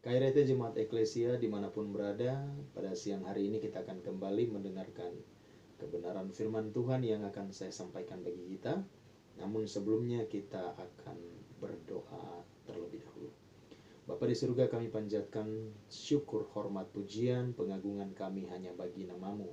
KRT Jemaat Eklesia dimanapun berada, pada siang hari ini kita akan kembali mendengarkan kebenaran firman Tuhan yang akan saya sampaikan bagi kita. Namun sebelumnya kita akan berdoa terlebih dahulu. Bapa di surga, kami panjatkan syukur, hormat, pujian, pengagungan kami hanya bagi nama-Mu.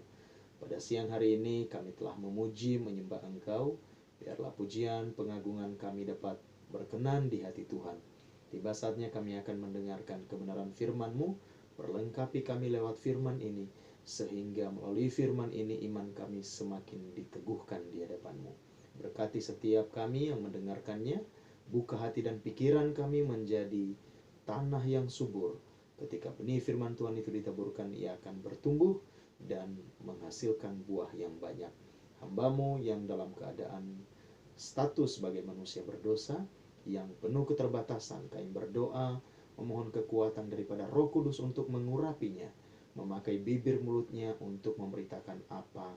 Pada siang hari ini kami telah memuji, menyembah Engkau. Biarlah pujian, pengagungan kami dapat berkenan di hati Tuhan. Tiba saatnya kami akan mendengarkan kebenaran firman-Mu. Perlengkapi kami lewat firman ini, sehingga melalui firman ini iman kami semakin diteguhkan di hadapan-Mu. Berkati setiap kami yang mendengarkannya. Buka hati dan pikiran kami menjadi tanah yang subur. Ketika benih firman Tuhan itu ditaburkan, ia akan bertumbuh dan menghasilkan buah yang banyak. Hamba-Mu yang dalam keadaan status sebagai manusia berdosa, yang penuh keterbatasan, kami berdoa memohon kekuatan daripada Roh Kudus untuk mengurapinya, memakai bibir mulutnya untuk memberitakan apa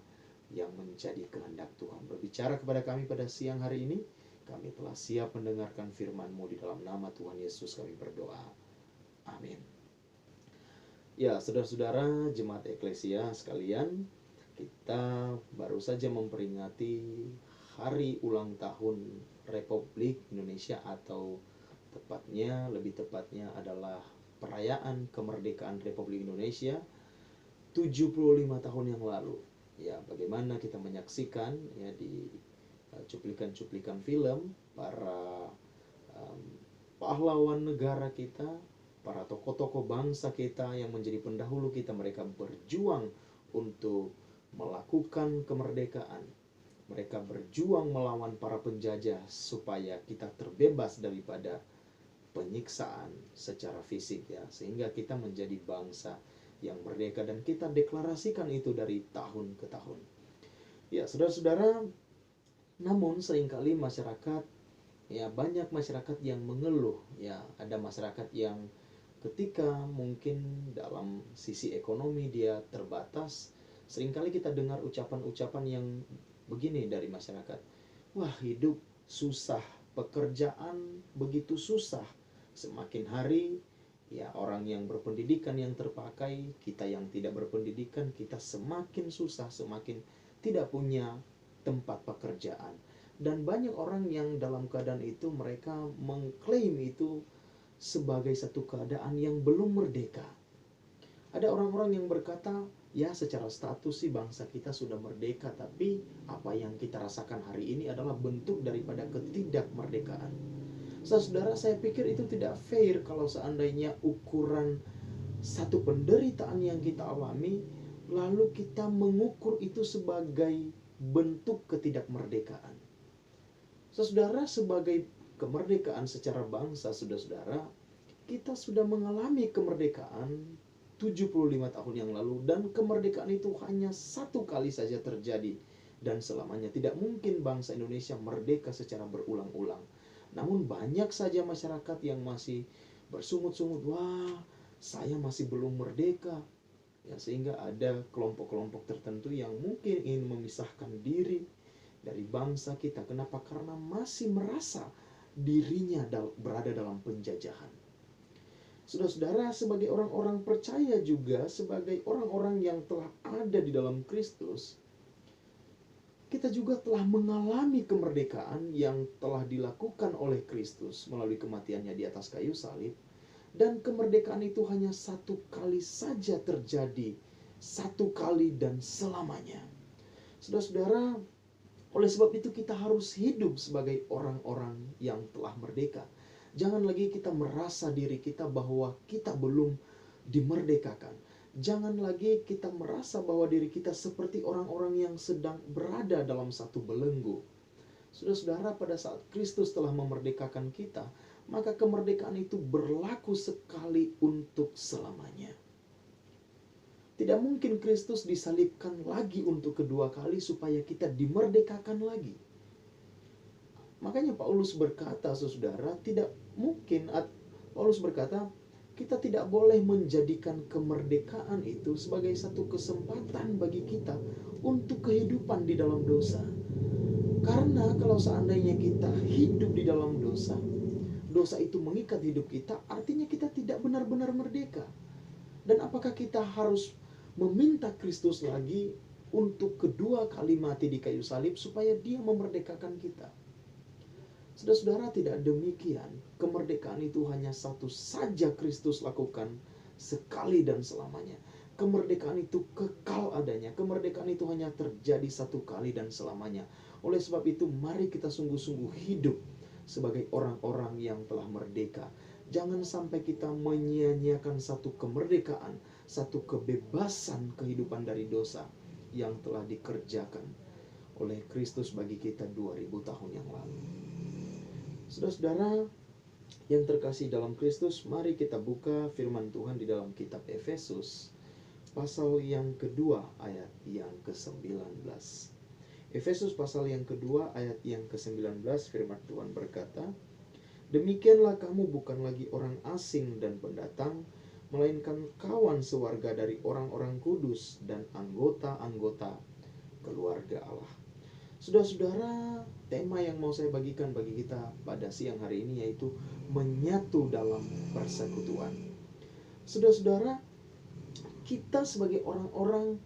yang menjadi kehendak Tuhan. Berbicara kepada kami pada siang hari ini, kami telah siap mendengarkan firman-Mu. Di dalam nama Tuhan Yesus kami berdoa. Amin. Ya, saudara-saudara jemaat eklesia sekalian, kita baru saja memperingati hari ulang tahun Republik Indonesia, atau lebih tepatnya adalah perayaan kemerdekaan Republik Indonesia 75 tahun yang lalu. Ya, bagaimana kita menyaksikan ya di cuplikan-cuplikan film para pahlawan negara kita, para tokoh-tokoh bangsa kita yang menjadi pendahulu kita. Mereka berjuang untuk melakukan kemerdekaan. Mereka berjuang melawan para penjajah supaya kita terbebas daripada penyiksaan secara fisik ya, sehingga kita menjadi bangsa yang merdeka, dan kita deklarasikan itu dari tahun ke tahun. Ya, saudara-saudara, namun seringkali masyarakat, ya banyak masyarakat yang mengeluh. Ya, ada masyarakat yang ketika mungkin dalam sisi ekonomi dia terbatas, seringkali kita dengar ucapan-ucapan yang begini dari masyarakat. Wah, hidup susah, pekerjaan begitu susah. Semakin hari ya orang yang berpendidikan yang terpakai, kita yang tidak berpendidikan, kita semakin susah, semakin tidak punya tempat pekerjaan. Dan banyak orang yang dalam keadaan itu mereka mengklaim itu sebagai satu keadaan yang belum merdeka. Ada orang-orang yang berkata, ya secara status sih bangsa kita sudah merdeka, tapi apa yang kita rasakan hari ini adalah bentuk daripada ketidakmerdekaan. Saudara, saya pikir itu tidak fair kalau seandainya ukuran satu penderitaan yang kita alami, lalu kita mengukur itu sebagai bentuk ketidakmerdekaan. Saudara, sebagai kemerdekaan secara bangsa, saudara, kita sudah mengalami kemerdekaan 75 tahun yang lalu, dan kemerdekaan itu hanya satu kali saja terjadi, dan selamanya tidak mungkin bangsa Indonesia merdeka secara berulang-ulang. Namun banyak saja masyarakat yang masih bersungut-sungut, wah saya masih belum merdeka ya, sehingga ada kelompok-kelompok tertentu yang mungkin ingin memisahkan diri dari bangsa kita. Kenapa? Karena masih merasa dirinya berada dalam penjajahan. Saudara-saudara, sebagai orang-orang percaya juga, sebagai orang-orang yang telah ada di dalam Kristus, kita juga telah mengalami kemerdekaan yang telah dilakukan oleh Kristus melalui kematiannya di atas kayu salib. Dan kemerdekaan itu hanya satu kali saja terjadi, satu kali dan selamanya. Saudara-saudara, oleh sebab itu kita harus hidup sebagai orang-orang yang telah merdeka. Jangan lagi kita merasa diri kita bahwa kita belum dimerdekakan. Jangan lagi kita merasa bahwa diri kita seperti orang-orang yang sedang berada dalam satu belenggu. Saudara-saudara, pada saat Kristus telah memerdekakan kita, maka kemerdekaan itu berlaku sekali untuk selamanya. Tidak mungkin Kristus disalibkan lagi untuk kedua kali supaya kita dimerdekakan lagi. Makanya Paulus berkata, saudara, tidak mungkin. Paulus berkata, kita tidak boleh menjadikan kemerdekaan itu sebagai satu kesempatan bagi kita untuk kehidupan di dalam dosa. Karena kalau seandainya kita hidup di dalam dosa, dosa itu mengikat hidup kita, artinya kita tidak benar-benar merdeka. Dan apakah kita harus meminta Kristus lagi untuk kedua kali mati di kayu salib supaya dia memerdekakan kita? Saudara-saudara, tidak demikian. Kemerdekaan itu hanya satu saja Kristus lakukan sekali dan selamanya. Kemerdekaan itu kekal adanya. Kemerdekaan itu hanya terjadi satu kali dan selamanya. Oleh sebab itu, mari kita sungguh-sungguh hidup sebagai orang-orang yang telah merdeka. Jangan sampai kita menyia-nyiakan satu kemerdekaan, satu kebebasan kehidupan dari dosa yang telah dikerjakan oleh Kristus bagi kita 2000 tahun yang lalu. Saudara-saudara yang terkasih dalam Kristus, mari kita buka firman Tuhan di dalam kitab Efesus pasal yang kedua ayat yang ke-19. Efesus pasal yang kedua ayat yang ke-19, firman Tuhan berkata, "Demikianlah kamu bukan lagi orang asing dan pendatang, melainkan kawan sewarga dari orang-orang kudus dan anggota-anggota keluarga Allah." Saudara-saudara, tema yang mau saya bagikan bagi kita pada siang hari ini yaitu menyatu dalam persekutuan. Saudara-saudara, kita sebagai orang-orang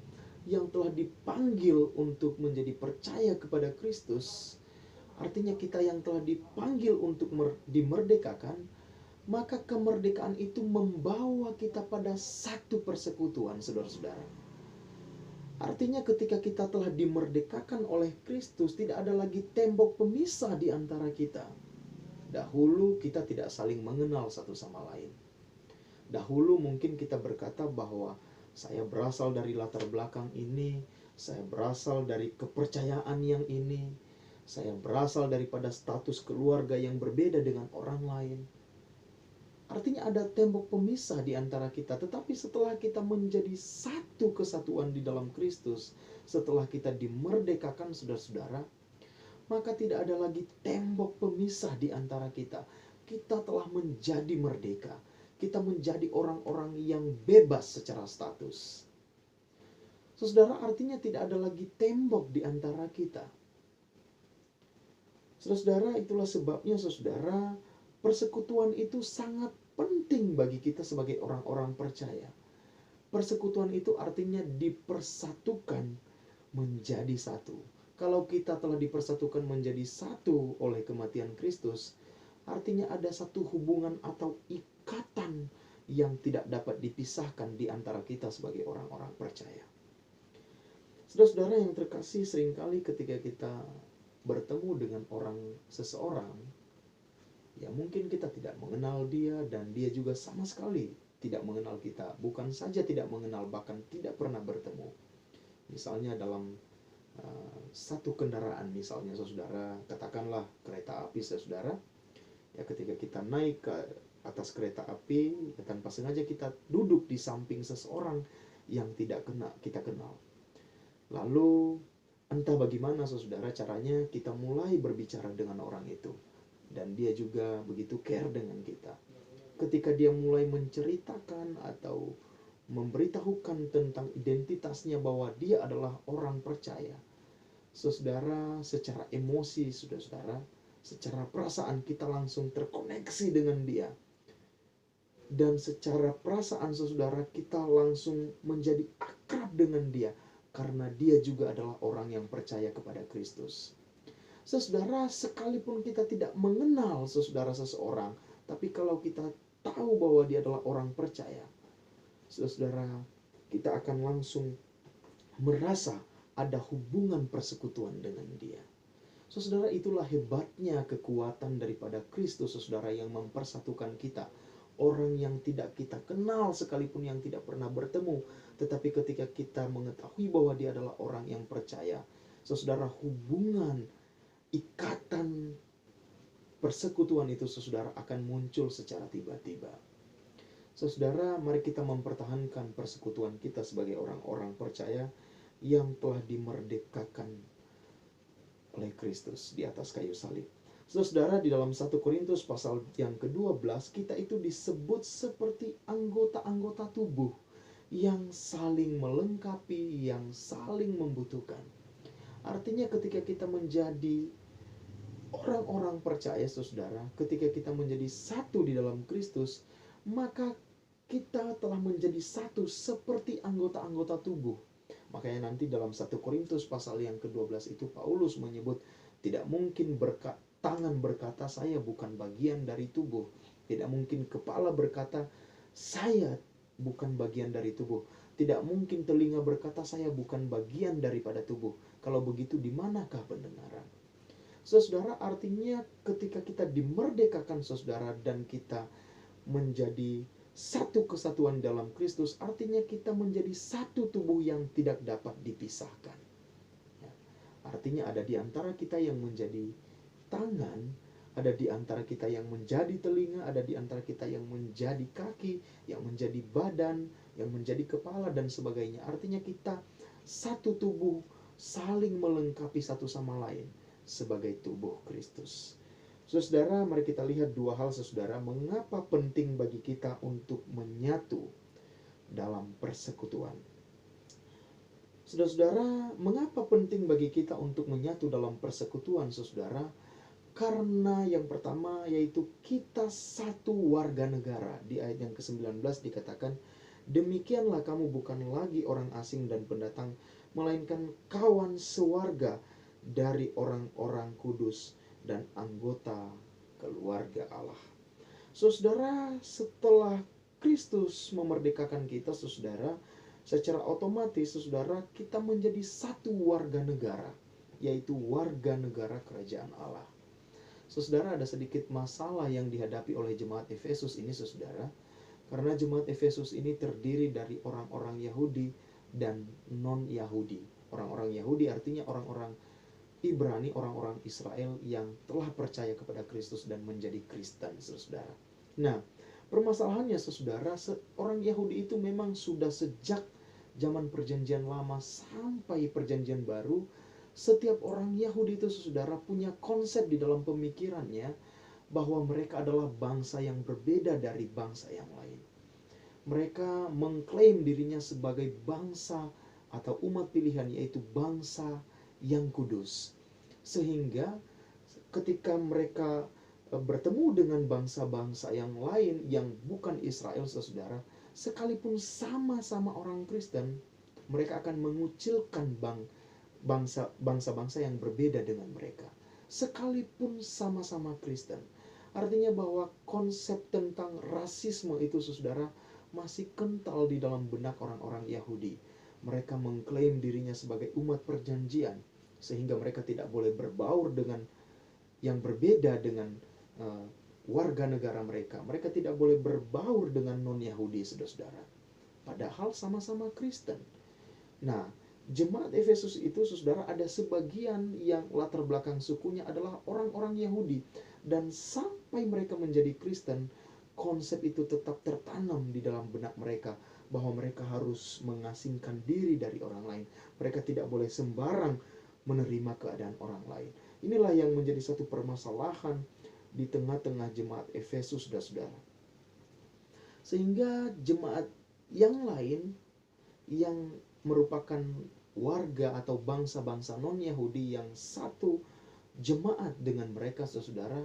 yang telah dipanggil untuk menjadi percaya kepada Kristus, artinya kita yang telah dipanggil untuk dimerdekakan, maka kemerdekaan itu membawa kita pada satu persekutuan, saudara-saudara. Artinya ketika kita telah dimerdekakan oleh Kristus, tidak ada lagi tembok pemisah di antara kita. Dahulu kita tidak saling mengenal satu sama lain. Dahulu mungkin kita berkata bahwa saya berasal dari latar belakang ini, saya berasal dari kepercayaan yang ini, saya berasal daripada status keluarga yang berbeda dengan orang lain. Artinya ada tembok pemisah di antara kita. Tetapi setelah kita menjadi satu kesatuan di dalam Kristus, setelah kita dimerdekakan, saudara-saudara, maka tidak ada lagi tembok pemisah di antara kita. Kita telah menjadi merdeka. Kita menjadi orang-orang yang bebas secara status. Saudara, artinya tidak ada lagi tembok di antara kita. Saudara, itulah sebabnya saudara, persekutuan itu sangat penting bagi kita sebagai orang-orang percaya. Persekutuan itu artinya dipersatukan menjadi satu. Kalau kita telah dipersatukan menjadi satu oleh kematian Kristus, artinya ada satu hubungan atau ikatan yang tidak dapat dipisahkan di antara kita sebagai orang-orang percaya. Saudara-saudara yang terkasih, seringkali ketika kita bertemu dengan seseorang, ya mungkin kita tidak mengenal dia dan dia juga sama sekali tidak mengenal kita. Bukan saja tidak mengenal, bahkan tidak pernah bertemu. Misalnya dalam satu kendaraan, misalnya saudara, katakanlah kereta api saudara. Ya ketika kita naik ke atas kereta api, ya tanpa sengaja kita duduk di samping seseorang yang tidak kita kenal. Lalu entah bagaimana saudara caranya kita mulai berbicara dengan orang itu. Dan dia juga begitu care dengan kita. Ketika dia mulai menceritakan atau memberitahukan tentang identitasnya bahwa dia adalah orang percaya, saudara, secara emosi, saudara, secara perasaan kita langsung terkoneksi dengan dia. Dan secara perasaan saudara, kita langsung menjadi akrab dengan dia karena dia juga adalah orang yang percaya kepada Kristus. Saudara, sekalipun kita tidak mengenal seseorang, tapi kalau kita tahu bahwa dia adalah orang percaya, saudara, kita akan langsung merasa ada hubungan persekutuan dengan dia. Saudara, itulah hebatnya kekuatan daripada Kristus, saudara, yang mempersatukan kita. Orang yang tidak kita kenal sekalipun, yang tidak pernah bertemu, tetapi ketika kita mengetahui bahwa dia adalah orang yang percaya, saudara, hubungan ikatan persekutuan itu saudara akan muncul secara tiba-tiba. Saudara, mari kita mempertahankan persekutuan kita sebagai orang-orang percaya yang telah dimerdekakan oleh Kristus di atas kayu salib. Saudara, di dalam 1 Korintus pasal yang ke-12, kita itu disebut seperti anggota-anggota tubuh yang saling melengkapi, yang saling membutuhkan. Artinya ketika kita menjadi orang-orang percaya, saudara, ketika kita menjadi satu di dalam Kristus, maka kita telah menjadi satu seperti anggota-anggota tubuh. Makanya nanti dalam 1 Korintus pasal yang ke-12 itu Paulus menyebut tidak mungkin tangan berkata saya bukan bagian dari tubuh. Tidak mungkin kepala berkata saya bukan bagian dari tubuh. Tidak mungkin telinga berkata saya bukan bagian daripada tubuh. Kalau begitu di manakah pendengaran? Saudara, artinya ketika kita dimerdekakan, saudara, dan kita menjadi satu kesatuan dalam Kristus, artinya kita menjadi satu tubuh yang tidak dapat dipisahkan. Ya. Artinya ada di antara kita yang menjadi tangan, ada di antara kita yang menjadi telinga, ada di antara kita yang menjadi kaki, yang menjadi badan, yang menjadi kepala, dan sebagainya. Artinya kita satu tubuh, saling melengkapi satu sama lain sebagai tubuh Kristus. Saudara, mari kita lihat dua hal, saudara, mengapa penting bagi kita untuk menyatu dalam persekutuan. Saudara-saudara, mengapa penting bagi kita untuk menyatu dalam persekutuan, saudara? Karena yang pertama yaitu kita satu warga negara. Di ayat yang ke-19 dikatakan, demikianlah kamu bukan lagi orang asing dan pendatang, melainkan kawan sewarga dari orang-orang kudus dan anggota keluarga Allah. Saudara, setelah Kristus memerdekakan kita, saudara, secara otomatis, saudara, kita menjadi satu warga negara, yaitu warga negara kerajaan Allah. Saudara, ada sedikit masalah yang dihadapi oleh jemaat Efesus ini, saudara, karena jemaat Efesus ini terdiri dari orang-orang Yahudi dan non-Yahudi. Orang-orang Yahudi artinya orang-orang Ibrani, orang-orang Israel yang telah percaya kepada Kristus dan menjadi Kristen, saudara. Nah, permasalahannya, saudara, orang Yahudi itu memang sudah sejak zaman perjanjian lama sampai perjanjian baru, setiap orang Yahudi itu, saudara, punya konsep di dalam pemikirannya bahwa mereka adalah bangsa yang berbeda dari bangsa yang lain. Mereka mengklaim dirinya sebagai bangsa atau umat pilihan, yaitu bangsa yang kudus. Sehingga ketika mereka bertemu dengan bangsa-bangsa yang lain yang bukan Israel, saudara, sekalipun sama-sama orang Kristen, mereka akan mengucilkan bangsa-bangsa yang berbeda dengan mereka, sekalipun sama-sama Kristen. Artinya bahwa konsep tentang rasisme itu, saudara, masih kental di dalam benak orang-orang Yahudi. Mereka mengklaim dirinya sebagai umat perjanjian, sehingga mereka tidak boleh berbaur dengan yang berbeda dengan warga negara mereka. Mereka tidak boleh berbaur dengan non-Yahudi, saudara-saudara. Padahal sama-sama Kristen. Nah, jemaat Efesus itu, saudara, ada sebagian yang latar belakang sukunya adalah orang-orang Yahudi. Dan sampai mereka menjadi Kristen, konsep itu tetap tertanam di dalam benak mereka, bahwa mereka harus mengasingkan diri dari orang lain. Mereka tidak boleh sembarang menerima keadaan orang lain. Inilah yang menjadi satu permasalahan di tengah-tengah jemaat Efesus, saudara. Sehingga jemaat yang lain yang merupakan warga atau bangsa-bangsa non-Yahudi yang satu jemaat dengan mereka, saudara,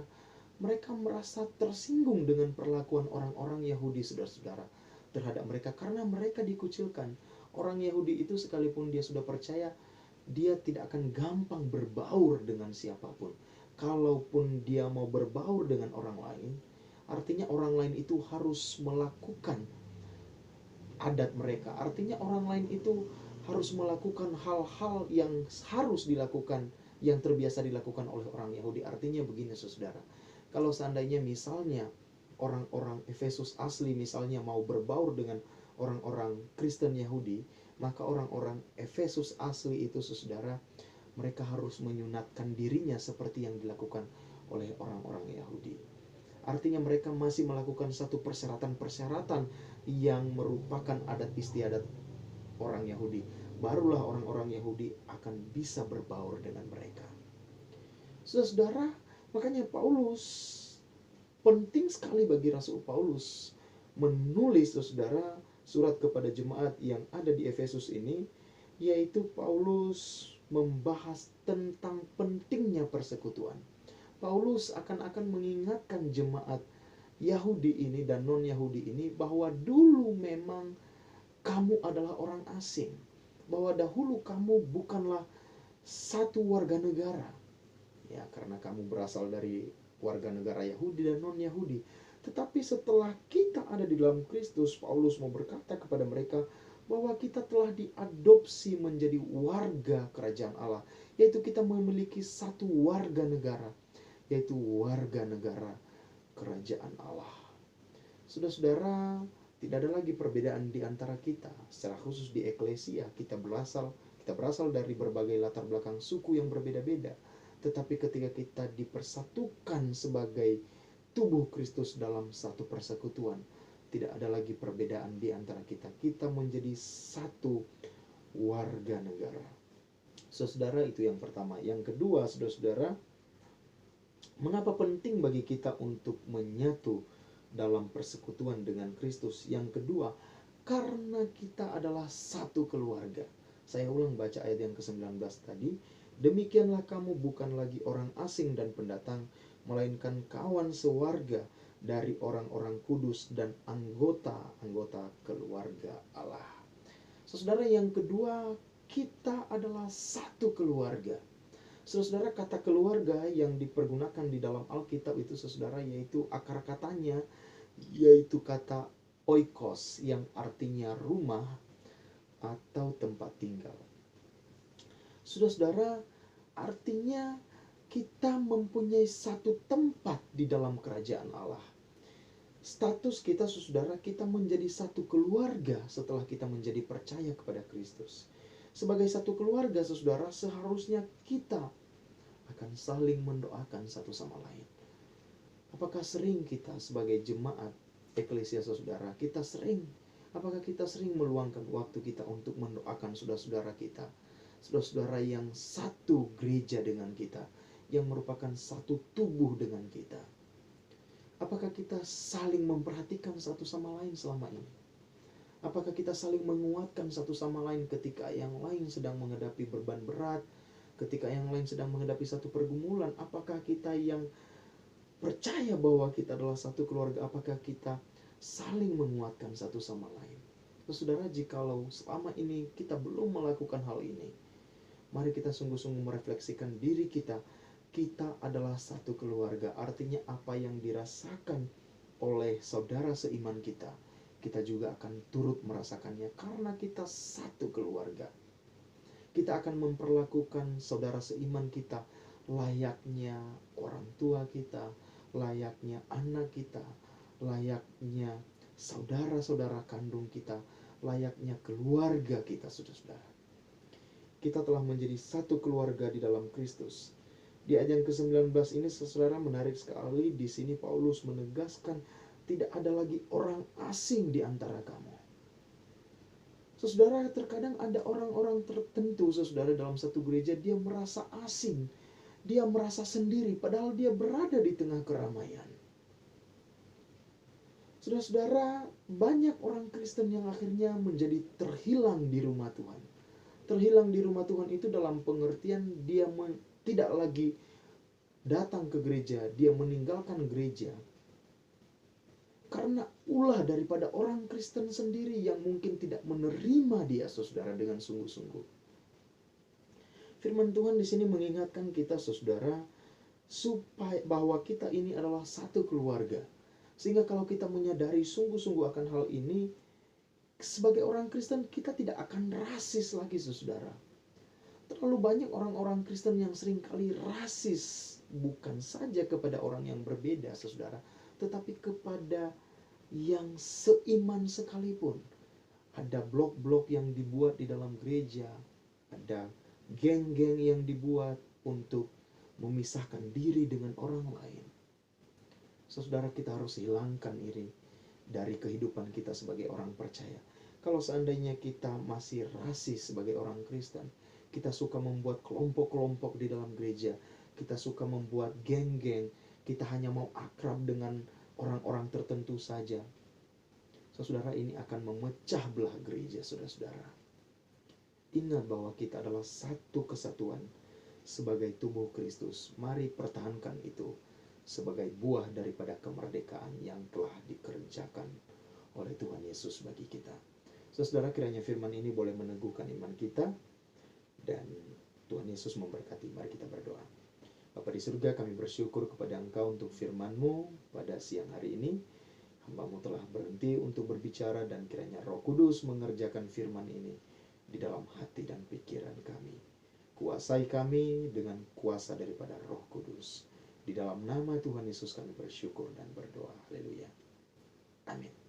mereka merasa tersinggung dengan perlakuan orang-orang Yahudi, saudara-saudara, terhadap mereka, karena mereka dikucilkan. Orang Yahudi itu sekalipun dia sudah percaya, dia tidak akan gampang berbaur dengan siapapun. Kalaupun dia mau berbaur dengan orang lain, artinya orang lain itu harus melakukan adat mereka. Artinya orang lain itu harus melakukan hal-hal yang harus dilakukan, yang terbiasa dilakukan oleh orang Yahudi. Artinya begini, saudara, kalau seandainya misalnya orang-orang Efesus asli misalnya mau berbaur dengan orang-orang Kristen Yahudi, maka orang-orang Efesus asli itu, saudara, mereka harus menyunatkan dirinya seperti yang dilakukan oleh orang-orang Yahudi. Artinya mereka masih melakukan satu persyaratan-persyaratan yang merupakan adat istiadat orang Yahudi. Barulah orang-orang Yahudi akan bisa berbaur dengan mereka. Saudara, makanya Paulus, penting sekali bagi Rasul Paulus menulis, saudara, surat kepada jemaat yang ada di Efesus ini, yaitu Paulus membahas tentang pentingnya persekutuan. Paulus akan mengingatkan jemaat Yahudi ini dan non-Yahudi ini bahwa dulu memang kamu adalah orang asing. Bahwa dahulu kamu bukanlah satu warga negara. Ya, karena kamu berasal dari warga negara Yahudi dan non-Yahudi. Tetapi setelah kita ada di dalam Kristus, Paulus mau berkata kepada mereka bahwa kita telah diadopsi menjadi warga kerajaan Allah. Yaitu kita memiliki satu warga negara, yaitu warga negara kerajaan Allah. Saudara-saudara, tidak ada lagi perbedaan di antara kita. Secara khusus di eklesia, kita berasal dari berbagai latar belakang suku yang berbeda-beda. Tetapi ketika kita dipersatukan sebagai tubuh Kristus dalam satu persekutuan, tidak ada lagi perbedaan di antara kita. Kita menjadi satu warga negara. Saudara, itu yang pertama. Yang kedua, saudara-saudara, mengapa penting bagi kita untuk menyatu dalam persekutuan dengan Kristus? Yang kedua, karena kita adalah satu keluarga. Saya ulang baca ayat yang ke-19 tadi. Demikianlah kamu bukan lagi orang asing dan pendatang, melainkan kawan sewarga dari orang-orang kudus dan anggota-anggota keluarga Allah. Saudara, yang kedua, kita adalah satu keluarga. Saudara, kata keluarga yang dipergunakan di dalam Alkitab itu, saudara, yaitu akar katanya, yaitu kata oikos, yang artinya rumah atau tempat tinggal. Saudara, artinya kita mempunyai satu tempat di dalam kerajaan Allah. Status kita, saudara, kita menjadi satu keluarga setelah kita menjadi percaya kepada Kristus. Sebagai satu keluarga, saudara, seharusnya kita akan saling mendoakan satu sama lain. Apakah sering kita sebagai jemaat eklesia, saudara, apakah kita sering meluangkan waktu kita untuk mendoakan saudara-saudara kita, saudara-saudara yang satu gereja dengan kita, yang merupakan satu tubuh dengan kita? Apakah kita saling memperhatikan satu sama lain selama ini? Apakah kita saling menguatkan satu sama lain ketika yang lain sedang menghadapi beban berat, ketika yang lain sedang menghadapi satu pergumulan? Apakah kita yang percaya bahwa kita adalah satu keluarga, apakah kita saling menguatkan satu sama lain? Saudara, jikalau selama ini kita belum melakukan hal ini, mari kita sungguh-sungguh merefleksikan diri kita. Kita adalah satu keluarga. Artinya apa yang dirasakan oleh saudara seiman kita, kita juga akan turut merasakannya karena kita satu keluarga. Kita akan memperlakukan saudara seiman kita layaknya orang tua kita, layaknya anak kita, layaknya saudara-saudara kandung kita, layaknya keluarga kita, saudara-saudara. Kita telah menjadi satu keluarga di dalam Kristus. Di ayat yang ke-19 ini, saudara, menarik sekali. Di sini Paulus menegaskan tidak ada lagi orang asing di antara kamu. Saudara, terkadang ada orang-orang tertentu, saudara, dalam satu gereja, dia merasa asing, dia merasa sendiri, padahal dia berada di tengah keramaian. Saudara-saudara, banyak orang Kristen yang akhirnya menjadi terhilang di rumah Tuhan. Terhilang di rumah Tuhan itu dalam pengertian dia tidak lagi datang ke gereja, dia meninggalkan gereja karena ulah daripada orang Kristen sendiri yang mungkin tidak menerima dia, saudara, dengan sungguh-sungguh. Firman Tuhan di sini mengingatkan kita, saudara, supaya bahwa kita ini adalah satu keluarga. Sehingga kalau kita menyadari sungguh-sungguh akan hal ini, sebagai orang Kristen kita tidak akan rasis lagi, saudara. Terlalu banyak orang-orang Kristen yang seringkali rasis, bukan saja kepada orang yang berbeda, saudara, tetapi kepada yang seiman sekalipun. Ada blok-blok yang dibuat di dalam gereja, ada geng-geng yang dibuat untuk memisahkan diri dengan orang lain. Saudara, kita harus hilangkan ini dari kehidupan kita sebagai orang percaya. Kalau seandainya kita masih rasis sebagai orang Kristen, kita suka membuat kelompok-kelompok di dalam gereja, kita suka membuat geng-geng, kita hanya mau akrab dengan orang-orang tertentu saja, saudara, ini akan memecah belah gereja, saudara-saudara. Ingat bahwa kita adalah satu kesatuan, sebagai tubuh Kristus. Mari pertahankan itu sebagai buah daripada kemerdekaan yang telah dikerjakan oleh Tuhan Yesus bagi kita. Saudara, kiranya firman ini boleh meneguhkan iman kita, dan Tuhan Yesus memberkati. Mari kita berdoa. Bapa di surga, kami bersyukur kepada Engkau untuk firman-Mu pada siang hari ini. Hamba-Mu telah berhenti untuk berbicara, dan kiranya Roh Kudus mengerjakan firman ini di dalam hati dan pikiran kami. Kuasai kami dengan kuasa daripada Roh Kudus. Di dalam nama Tuhan Yesus kami bersyukur dan berdoa. Haleluya. Amin.